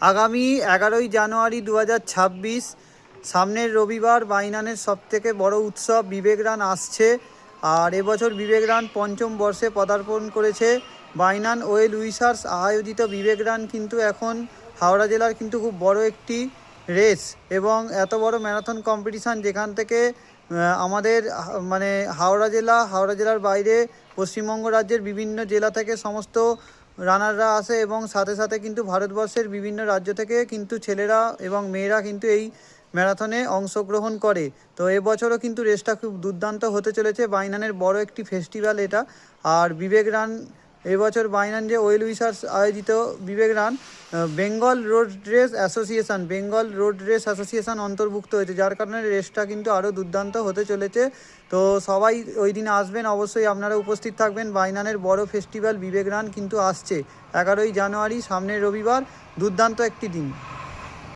আগামী 11ই জানুয়ারি 2026 সামনের রবিবার বাইনানের সবথেকে বড় উৎসব বিবেক রান আসছে। আর এবছর বিবেক রান পঞ্চম বর্ষে পদার্পণ করেছে। বাইনান ওয়েল উইশার্স আয়োজিত বিবেক রান কিন্তু এখন হাওড়া জেলার কিন্তু খুব বড় একটি রেস এবং এত বড় ম্যারাথন কম্পিটিশান, যেখান থেকে আমাদের মানে হাওড়া জেলার বাইরে পশ্চিমবঙ্গ রাজ্যের বিভিন্ন জেলা থেকে সমস্ত রানাররা আসে এবং সাথে সাথে কিন্তু ভারতবর্ষের বিভিন্ন রাজ্য থেকে কিন্তু ছেলেরা এবং মেয়েরা কিন্তু এই ম্যারাথনে অংশগ্রহণ করে। তো এবছরও কিন্তু রেসটা খুব দুর্দান্ত হতে চলেছে। বাইনানের বড় একটি ফেস্টিভ্যাল এটা। আর বিবেক রান এবছর বাইনান যে ওয়েল উইশার্স আয়োজিত বিবেক রান বেঙ্গল রোড রেস অ্যাসোসিয়েশন অন্তর্ভুক্ত হয়েছে, যার কারণে রেসটা কিন্তু আরও দুর্দান্ত হতে চলেছে। তো সবাই ওই দিনে আসবেন, অবশ্যই আপনারা উপস্থিত থাকবেন। বাইনানের বড় ফেস্টিভ্যাল বিবেক রান কিন্তু আসছে 11ই জানুয়ারি, সামনের রবিবার। দুর্দান্ত একটি দিন।